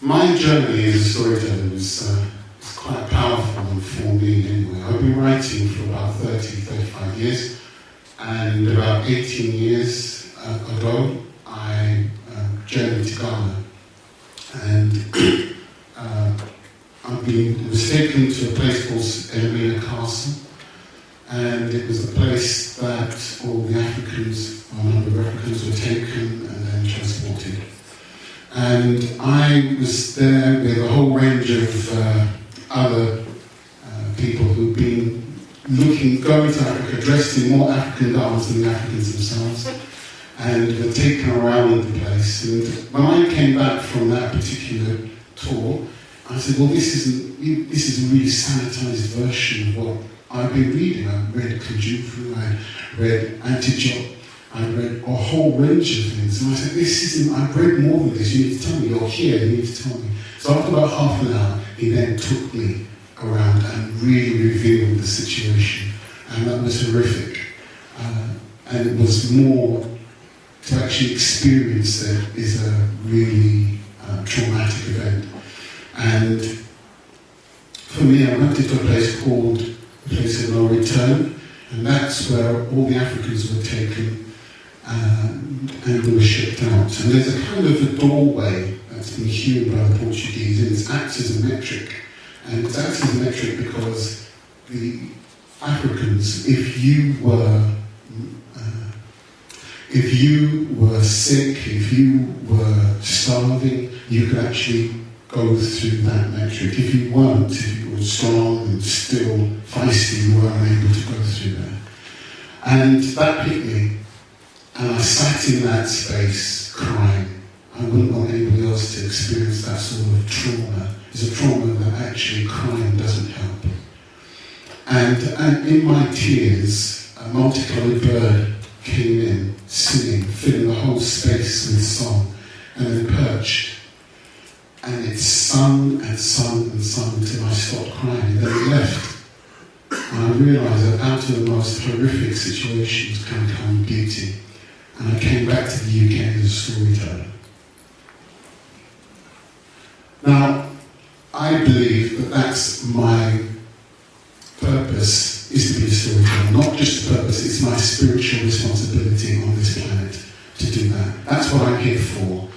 My journey as a storyteller was quite powerful for me anyway. I've been writing for about 35 years, and about 18 years ago, I journeyed to Ghana, and I was taken to a place called Elmina Castle, and it was a place that all the Africans, or a number of Africans, were taken and then transported. And I was there with a whole range of other people who'd been going to Africa dressed in more African garments than the Africans themselves, and were taken around the place. And when I came back from that particular tour, I said, well, this is a really sanitized version of what I've been reading. I read Kajufu, I read Antioch, I read a whole range of things. And I said, I've read more than this, you need to tell me, you're here, you need to tell me. So after about half an hour, he then took me around and really revealed the situation. And that was horrific. And it was more, to actually experience it is a really traumatic event. And for me, I went into a place called the Place of No Return, and that's where all the Africans were taken and they were shipped out. And there's a kind of a doorway that's been hewn by the Portuguese, and it acts as a metric. And it acts as a metric because the Africans, if you were sick, if you were starving, you could actually go through that metric. If you weren't, if you were strong and still feisty, you weren't able to go through that. And that hit me. And I sat in that space crying. I wouldn't want anybody else to experience that sort of trauma. It's a trauma that actually crying doesn't help. And in my tears, a multicolored bird came in, singing, filling the whole space with song, and then perched. And it sung and sung and sung until I stopped crying, and then it left. And I realised that out of the most horrific situations can come beauty. And I came back to the UK as a storyteller. Now, I believe that that's my purpose, is to be a storyteller. Not just a purpose, it's my spiritual responsibility on this planet to do that. That's what I'm here for.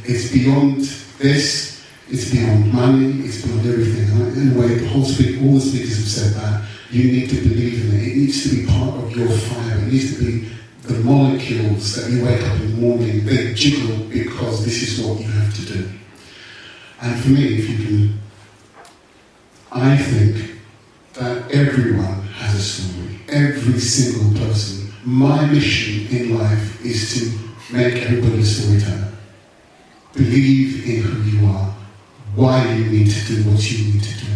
It's beyond this, it's beyond money, it's beyond everything. In a way, all the speakers have said that. You need to believe in it. It needs to be part of your fibre. It needs to be the molecules that you wake up in the morning, they jiggle because this is what you have to do. And for me, I think that everyone has a story. Every single person. My mission in life is to make everybody a storyteller. Believe in who you are, why you need to do what you need to do.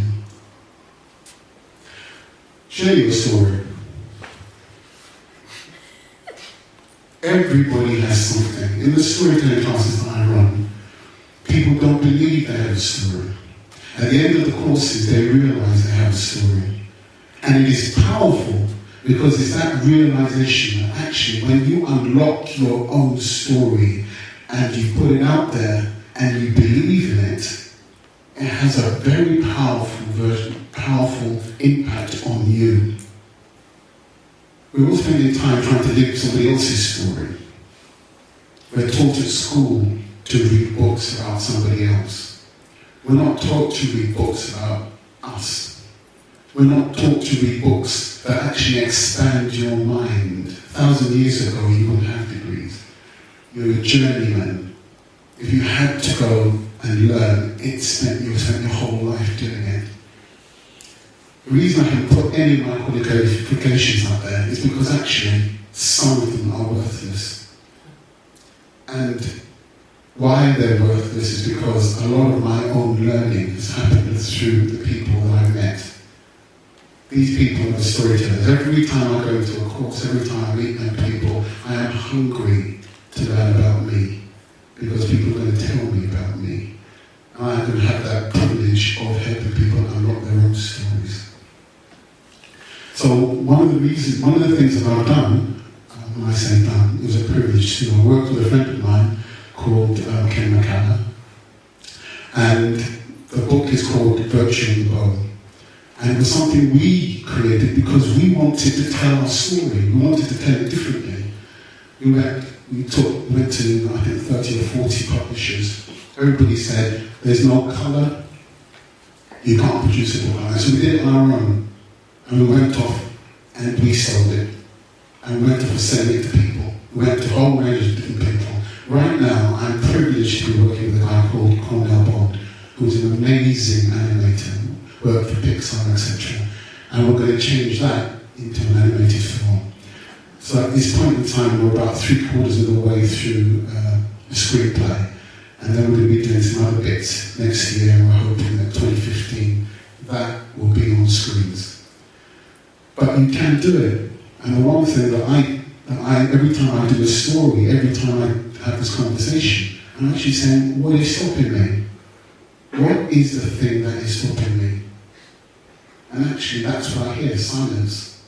Share your story. Everybody has something. In the storytelling classes that I run, people don't believe they have a story. At the end of the courses, they realise they have a story. And it is powerful because it's that realisation that actually when you unlock your own story and you put it out there and you believe in it, it has a very powerful impact on you. We're all spending time trying to live somebody else's story. We're taught at school to read books about somebody else. We're not taught to read books about us. We're not taught to read books that actually expand your mind. 1,000 years ago, you wouldn't have degrees. You're a journeyman. If you had to go and learn, you spent your whole life doing it. The reason I can put any of my qualifications up there is because actually some of them are worthless. And why they're worthless is because a lot of my own learning has happened through the people that I've met. These people are the storytellers. Every time I go into a course, every time I meet them people, I am hungry to learn about me because people are going to tell me about me. And I'm going to have that privilege of helping people unlock their own stories. So one of the things that I've done, when I say done, it was a privilege to. I worked with a friend of mine called Ken McCalla, And the book is called Virtue in the Bone. And it was something we created because we wanted to tell our story. We wanted to tell it differently. We went to, I think, 30 or 40 publishers. Everybody said, there's no colour, you can't produce a book like that. So we did it on our own. And we went off and we sold it. And we went off and sent it to people. We went to a whole range of different people. Right now, I'm privileged to be working with a guy called Cornell Bond, who's an amazing animator, worked for Pixar, etc. And we're going to change that into an animated film. So at this point in time, we're about 3/4 of the way through the screenplay. And then we're going to be doing some other bits next year, and we're hoping that 2015, that will be on screens. But you can do it. And the one thing that I every time I do a story, every time I have this conversation, I'm actually saying, what is stopping me? What is the thing that is stopping me? And actually, that's what I hear, silence.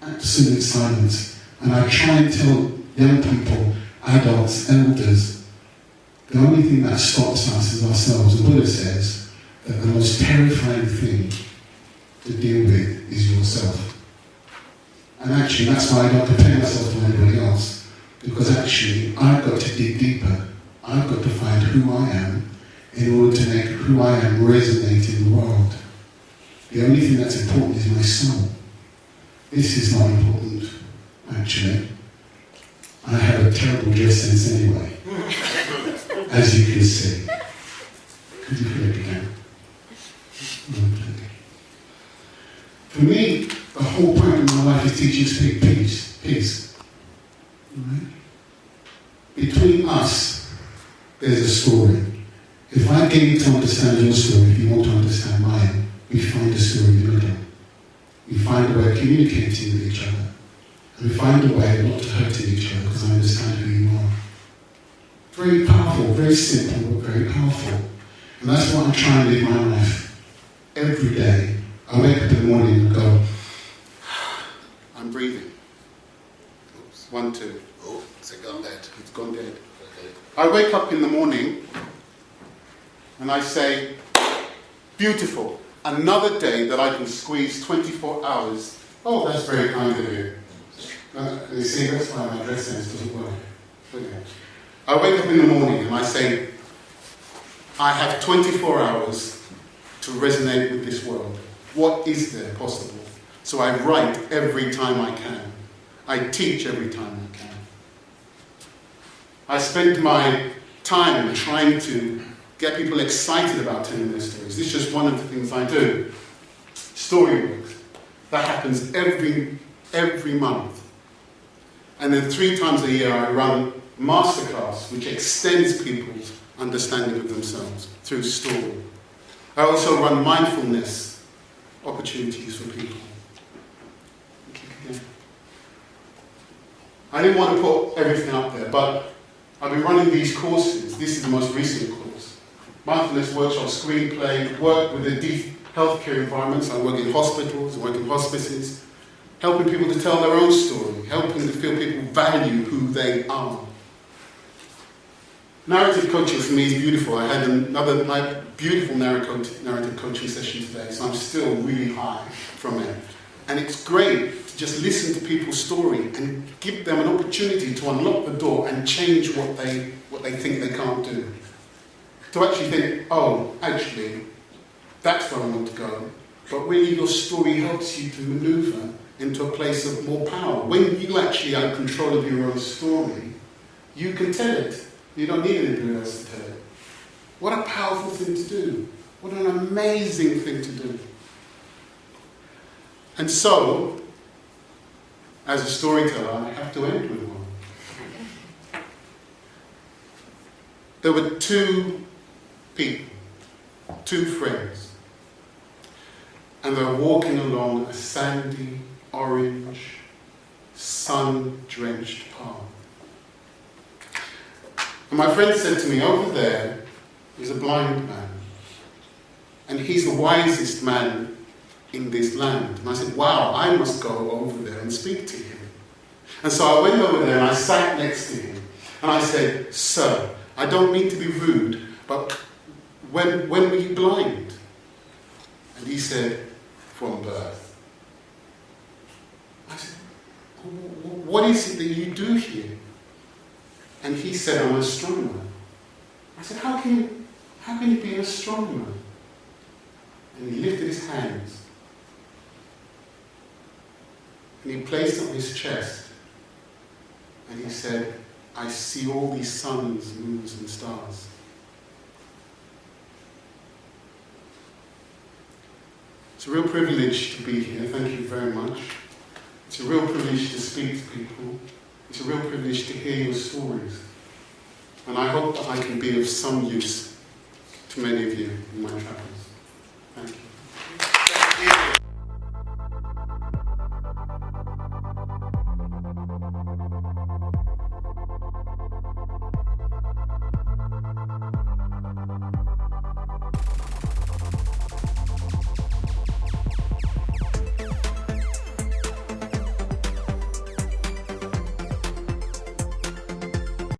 Absolute silence. And I try and tell young people, adults, elders, the only thing that stops us is ourselves. The Buddha says that the most terrifying thing to deal with is yourself. And actually, that's why I don't compare myself to anybody else. Because actually, I've got to dig deeper. I've got to find who I am in order to make who I am resonate in the world. The only thing that's important is my soul. This is not important, actually. I have a terrible dress sense anyway, as you can see. Could you flip it again? For me, the whole point of my life is teaching speak peace. Right? Between us, there's a story. If I get you to understand your story, if you want to understand mine, we find a story in the middle. We find a way of communicating with each other. And we find a way not to hurting each other because I understand who you are. Very powerful, very simple, but very powerful. And that's what I'm trying to live my life. Every day, I wake up in the morning and go, I'm breathing. Oops. 1, 2. Oh, has it gone dead? It's gone dead. Okay. I wake up in the morning and I say, beautiful. Another day that I can squeeze 24 hours. Oh, that's very kind of you. You see, that's why my dress sense doesn't work. Okay. I wake up in the morning and I say, I have 24 hours to resonate with this world. What is there possible? So I write every time I can. I teach every time I can. I spend my time trying to get people excited about telling their stories. This is just one of the things I do. Storyworks. That happens every month. And then 3 times a year I run masterclass, which extends people's understanding of themselves through story. I also run mindfulness opportunities for people. I didn't want to put everything up there, but I've been running these courses. This is the most recent course. Mindfulness workshop, screenplay, work with the deep healthcare environments. I work in hospitals, I work in hospices, helping people to tell their own story, helping to feel people value who they are. Narrative coaching for me is beautiful. I had another beautiful narrative coaching session today, so I'm still really high from it. And it's great to just listen to people's story and give them an opportunity to unlock the door and change what they think they can't do. To actually think, oh, actually, that's where I want to go. But really your story helps you to maneuver into a place of more power. When you actually are in control of your own story, you can tell it. You don't need anybody else to tell it. What a powerful thing to do. What an amazing thing to do. And so, as a storyteller, I have to end with one. There were 2 people, 2 friends, and they're walking along a sandy, orange, sun-drenched path. And my friend said to me, over there is a blind man, and he's the wisest man in this land. And I said, wow, I must go over there and speak to him. And so I went over there and I sat next to him, and I said, sir, I don't mean to be rude, but when were you blind? And he said, from birth. I said, what is it that you do here? And he said, I'm an astronomer. I said, how can you be an astronomer? And he lifted his hands and he placed it on his chest and he said, I see all these suns, moons and stars. It's a real privilege to be here. Thank you very much. It's a real privilege to speak to people. It's a real privilege to hear your stories. And I hope that I can be of some use to many of you in my travel.